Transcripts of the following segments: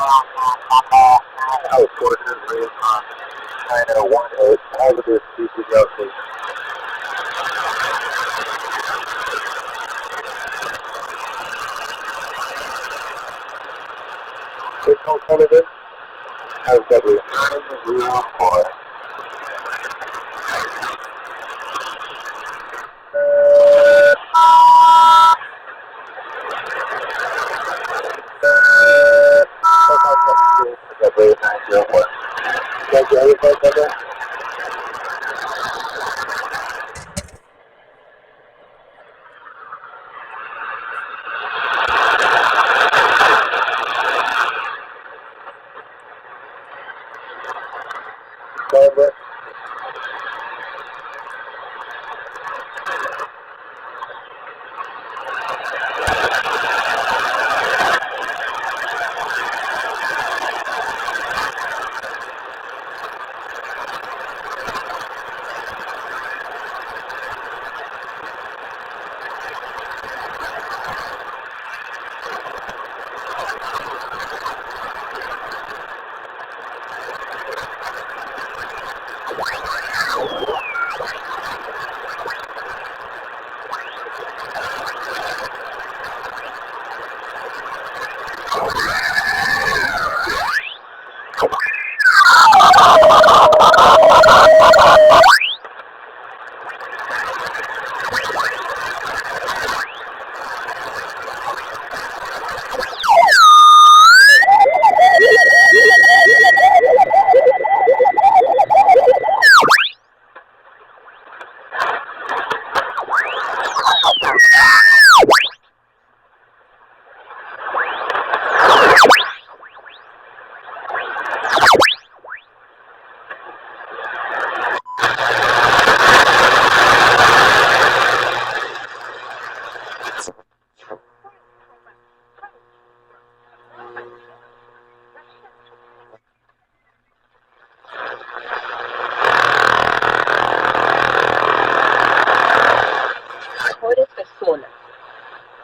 House forces on China 1-8, positive CCLC. Signal Sullivan, has W904. W901. Thank you, everybody. Barbara.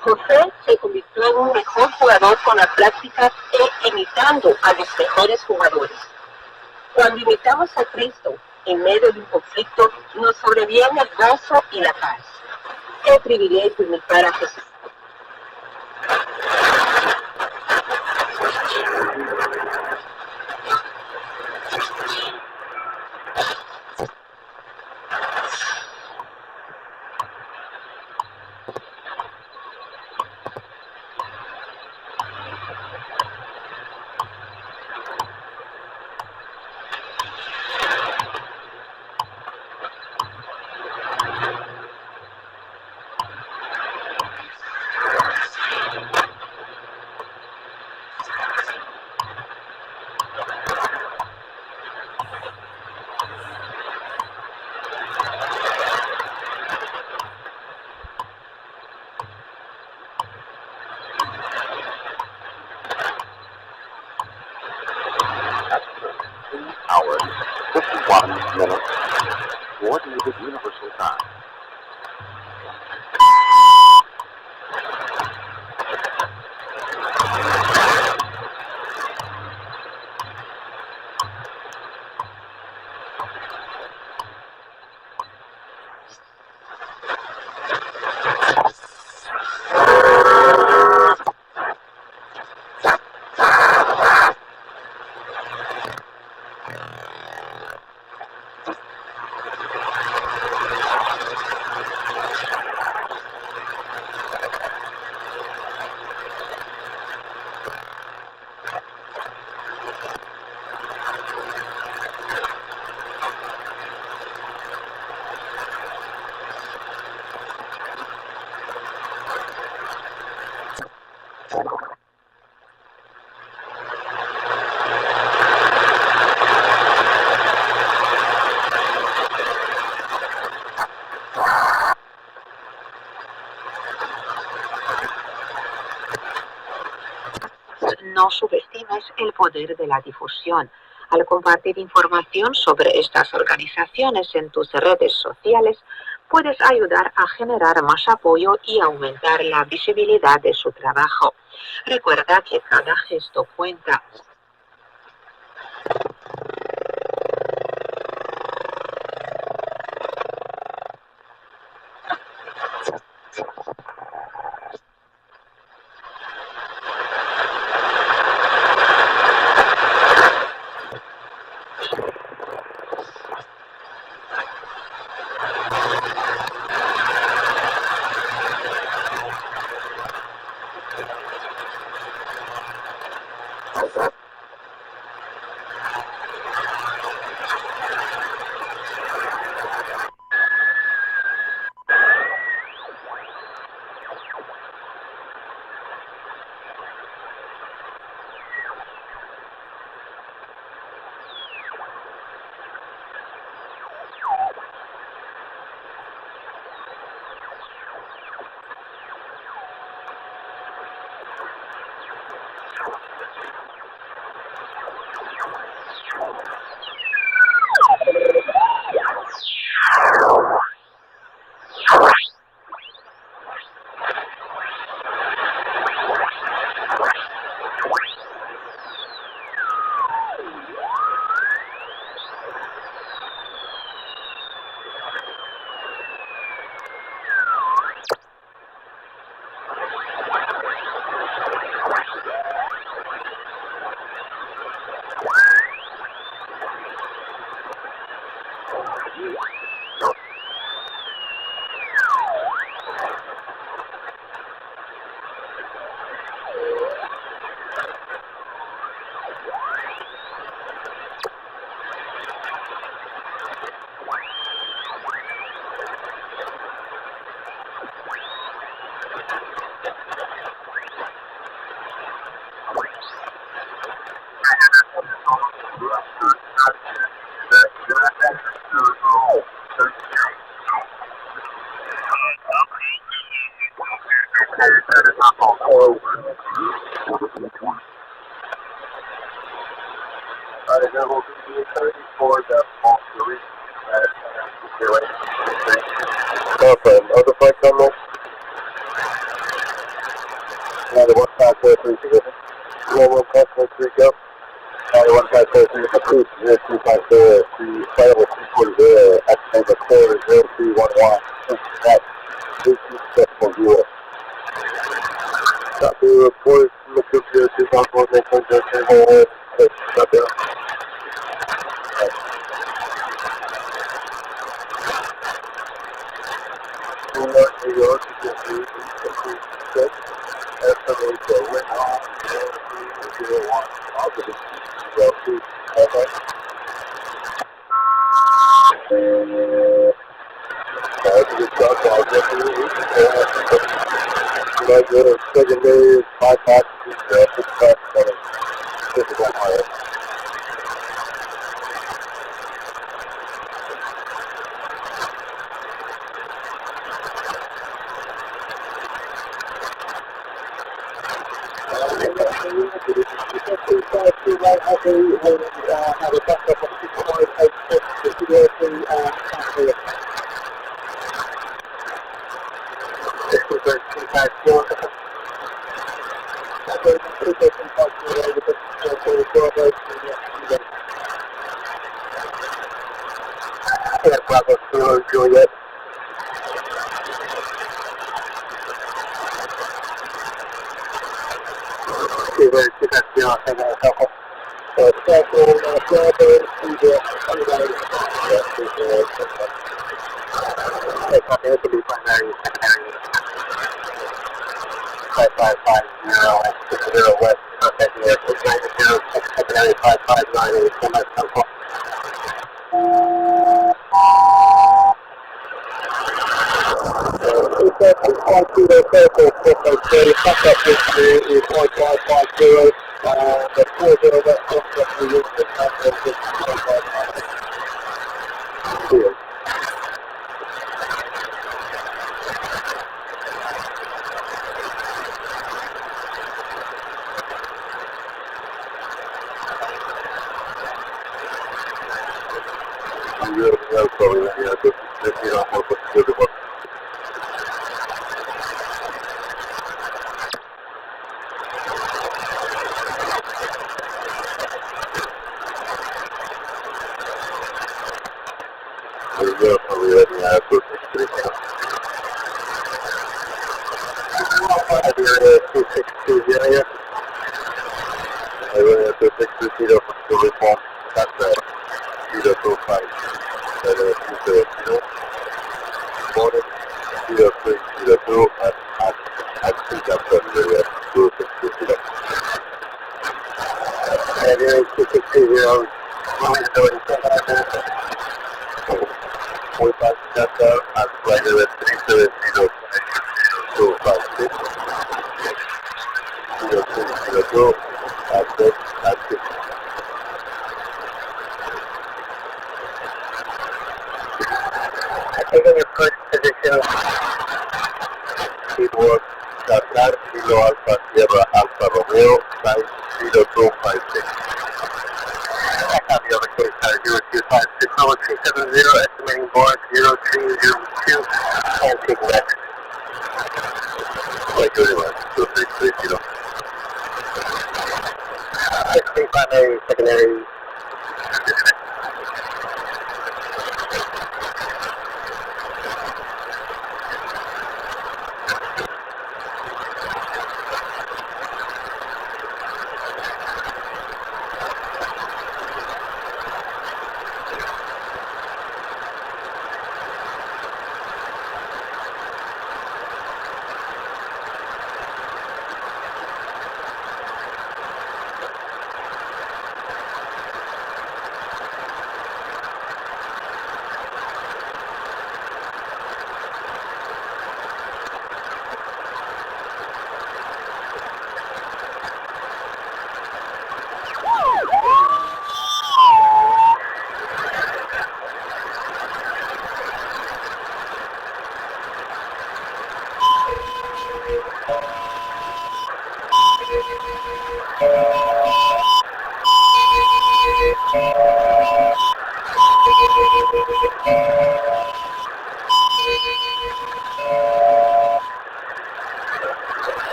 José se convirtió en un mejor jugador con la práctica e imitando a los mejores jugadores. Cuando imitamos a Cristo en medio de un conflicto, nos sobreviene el gozo y la paz. Qué privilegio imitar a Jesús. Hours, 51 minutes, coordinated universal time. No subestimes el poder de la difusión. Al compartir información sobre estas organizaciones en tus redes sociales, puedes ayudar a generar más apoyo y aumentar la visibilidad de su trabajo. Recuerda que cada gesto cuenta. Other flight terminal. Another 1543 together. 1543 go. 1543 approved 0250. The flight over 340 accident record 0311. That 18.0. Stop the report. Look up here. 2004. Next one. Just stop there. New York, estimate the wind on 0301. Positive. Okay. Secondary, 5 passengers, 6 passengers, 51 miles. Juliet. probabilidad de decir amor positivo de voz. Yo probabilidad de tus expresiones. I do 262 area. I will have to 620 for the reform. That's 025. Morning 0302 at Singapore area 260. Area 260. We pass Singapore at flight level 370. 256. 0302 at 6. Taking your first position, it was Qatar Kilo Alpha Sierra Alpha Romeo, flight 0256. I have the other case, 0256, over 370, estimating board 0302, and take next. Thank you very much. 2630. Estimate primary, secondary.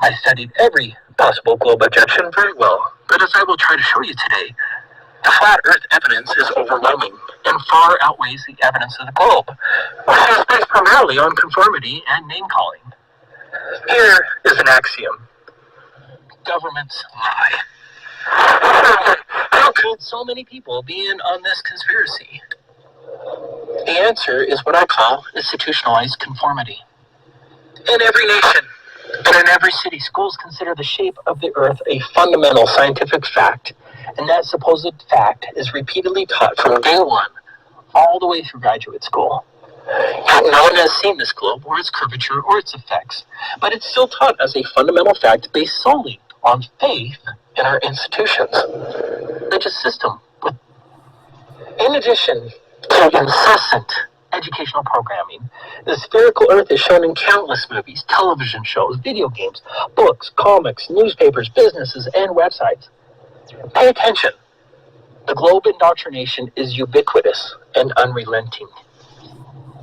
I studied every possible globe objection very well, but as I will try to show you today, the flat Earth evidence is overwhelming and far outweighs the evidence of the globe, which is based primarily on conformity and name-calling. Here is an axiom. Governments lie. How could so many people be in on this conspiracy? The answer is what I call institutionalized conformity. In every nation and in every city, schools consider the shape of the earth a fundamental scientific fact, and that supposed fact is repeatedly taught from day one all the way through graduate school. No one has seen this globe or its curvature or its effects, but it's still taught as a fundamental fact based solely on faith in our institutions. Religious system. In addition to incessant educational programming, the spherical earth is shown in countless movies, television shows, video games, books, comics, newspapers, businesses, and websites. Pay attention. The globe indoctrination is ubiquitous and unrelenting.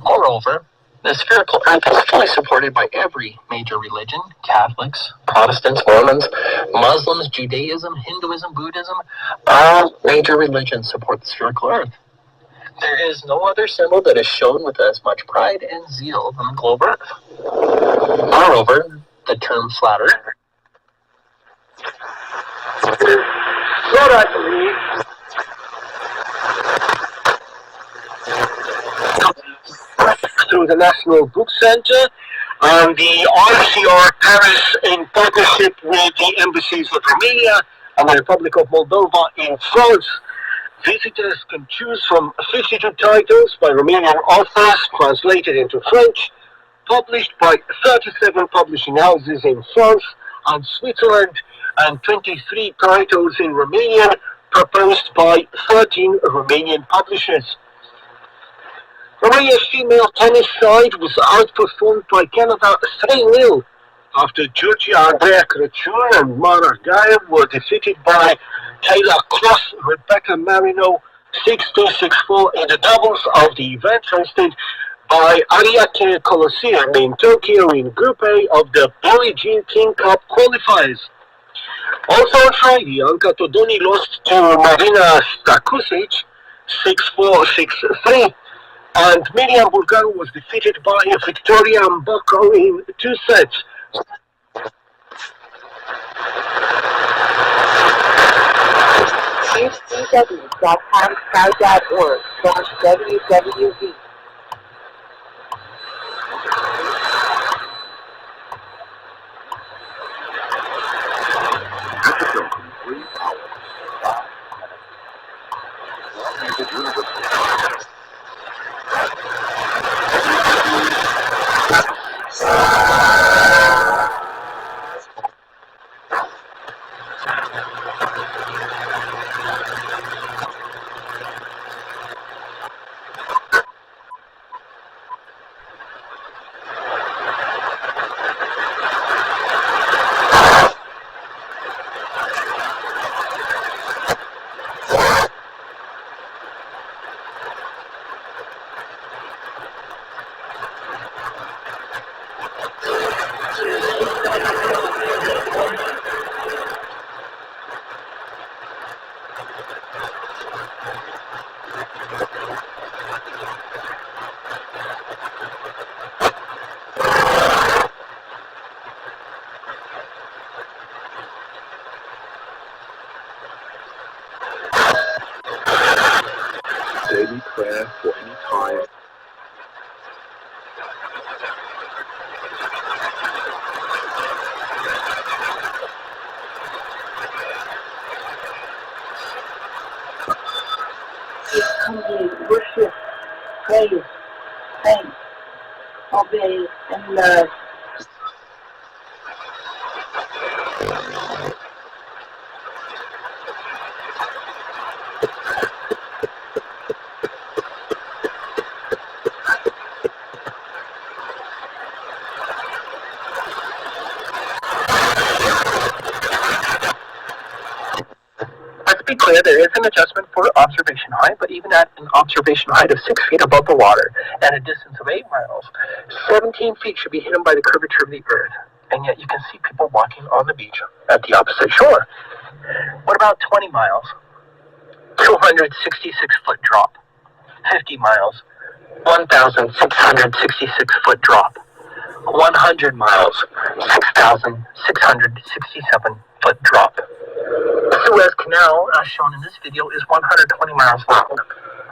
Moreover, the spherical earth is fully supported by every major religion: Catholics, Protestants, Mormons, Muslims, Judaism, Hinduism, Buddhism. All major religions support the spherical earth. There is no other symbol that is shown with as much pride and zeal than the globe earth. Moreover, the term flat earth. What I believe through the National Book Center and the RCR Paris in partnership with the embassies of Romania and the Republic of Moldova in France. Visitors can choose from 52 titles by Romanian authors translated into French, published by 37 publishing houses in France and Switzerland, and 23 titles in Romanian proposed by 13 Romanian publishers. Romania's female tennis side was outperformed by Canada 3-0 after Georgia Andreea Crăciun and Mara Gaev were defeated by Taylor Cross, Rebecca Marino 6-2, 6-4 in the doubles of the event hosted by Ariake Coliseum in Tokyo in Group A of the Billie Jean King Cup qualifiers. Also on Friday, Anca Todoni lost to Marina Stakusic 6-4, 6-3. And Miriam Bulgaru was defeated by Victoria Mboko in 2 sets. www.hamsky.org/WWV. Daily prayer for any time. Humbly worship, praise, thanks, obey, and love. Let's be clear, there is an adjustment for observation height, but even at an observation height of 6 feet above the water and a distance of 8 miles, 17 feet should be hidden by the curvature of the earth, and yet you can see people walking on the beach at the opposite shore. What about 20 miles? 266-foot drop. 50 miles, 1,666-foot drop. 100 miles, 6,667-foot drop. The Suez Canal, as shown in this video, is 120 miles long.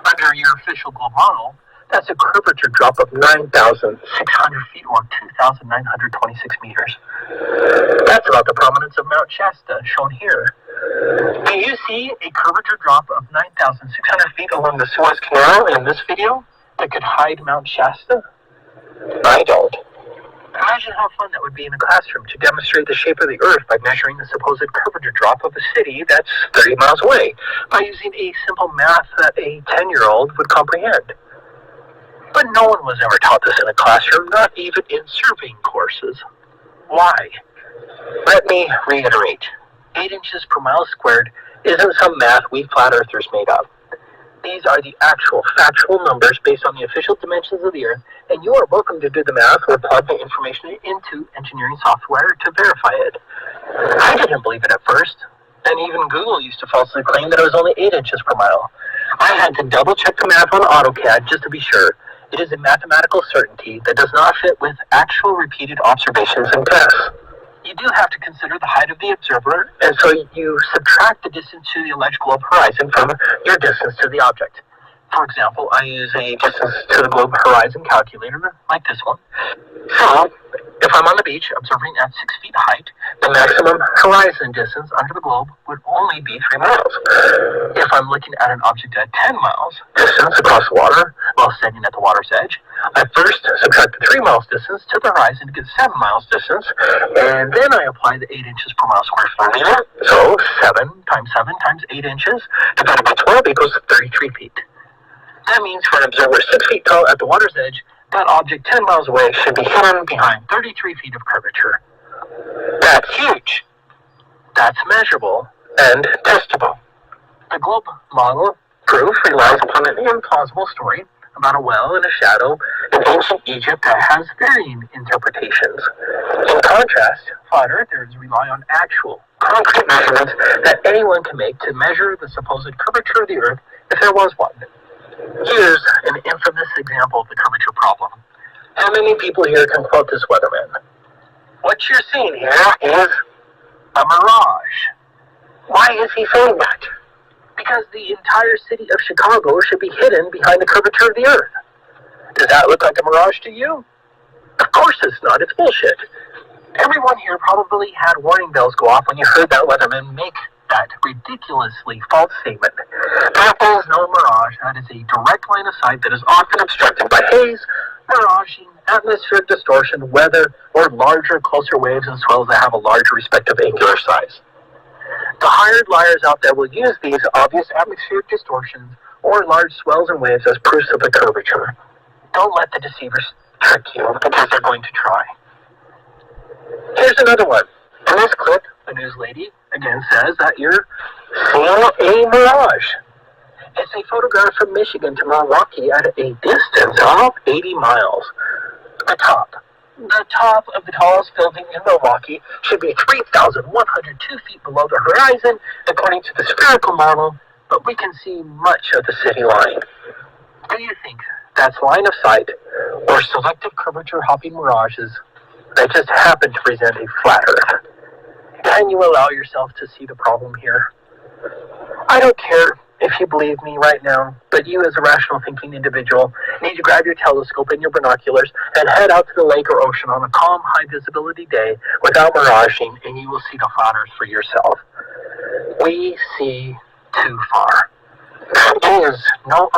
Under your official globe model, that's a curvature drop of 9,600 feet or 2,926 meters. That's about the prominence of Mount Shasta, shown here. Do you see a curvature drop of 9,600 feet along the Suez Canal in this video that could hide Mount Shasta? I don't. Imagine how fun that would be in a classroom to demonstrate the shape of the Earth by measuring the supposed curvature drop of a city that's 30 miles away by using a simple math that a 10-year-old would comprehend. But no one was ever taught this in a classroom, not even in surveying courses. Why? Let me reiterate. 8 inches per mile squared isn't some math we flat earthers made up. These are the actual, factual numbers based on the official dimensions of the Earth, and you are welcome to do the math or plug the information into engineering software to verify it. I didn't believe it at first, and even Google used to falsely claim that it was only 8 inches per mile. I had to double check the math on AutoCAD just to be sure. It is a mathematical certainty that does not fit with actual repeated observations and tests. You do have to consider the height of the observer, and so you subtract the distance to the alleged globe horizon from your distance to the object. For example, I use a distance to the globe horizon calculator like this one. So, if I'm on the beach observing at 6 feet height, the maximum horizon distance under the globe would only be 3 miles. If I'm looking at an object at 10 miles distance across the water while standing at the water's edge, I first subtract the 3 miles distance to the horizon to get 7 miles distance, and then I apply the 8 inches per mile squared formula. So 7 times 7 times 8 inches divided by 12 equals 33 feet. That means for an observer 6 feet tall at the water's edge, that object 10 miles away should be hidden behind 33 feet of curvature. That's huge. That's measurable and testable. The globe model proof relies upon an implausible story about a well and a shadow in ancient Egypt that has varying interpretations. In contrast, flat earthers rely on actual, concrete measurements that anyone can make to measure the supposed curvature of the Earth if there was one. Here's an infamous example of the curvature problem. How many people here can quote this weatherman? What you're seeing here is a mirage. Why is he saying that? Because the entire city of Chicago should be hidden behind the curvature of the Earth. Does that look like a mirage to you? Of course it's not. It's bullshit. Everyone here probably had warning bells go off when you heard that weatherman make that ridiculously false statement. That is no mirage. That is a direct line of sight that is often obstructed by haze, miraging, atmospheric distortion, weather, or larger, closer waves and swells that have a large respective angular size. The hired liars out there will use these obvious atmospheric distortions or large swells and waves as proofs of the curvature. Don't let the deceivers trick you, because they're going to try. Here's another one. In this clip, the news lady again says that you're seeing a mirage. It's a photograph from Michigan to Milwaukee at a distance of 80 miles. The top of the tallest building in Milwaukee should be 3,102 feet below the horizon, according to the spherical model, but we can see much of the city line. Do you think that's line of sight or selective curvature hopping mirages that just happen to present a flat Earth? Can you allow yourself to see the problem here? I don't care if you believe me right now, but you as a rational thinking individual need to grab your telescope and your binoculars and head out to the lake or ocean on a calm, high visibility day without miraging, and you will see the flat Earth for yourself. We see too far. There is no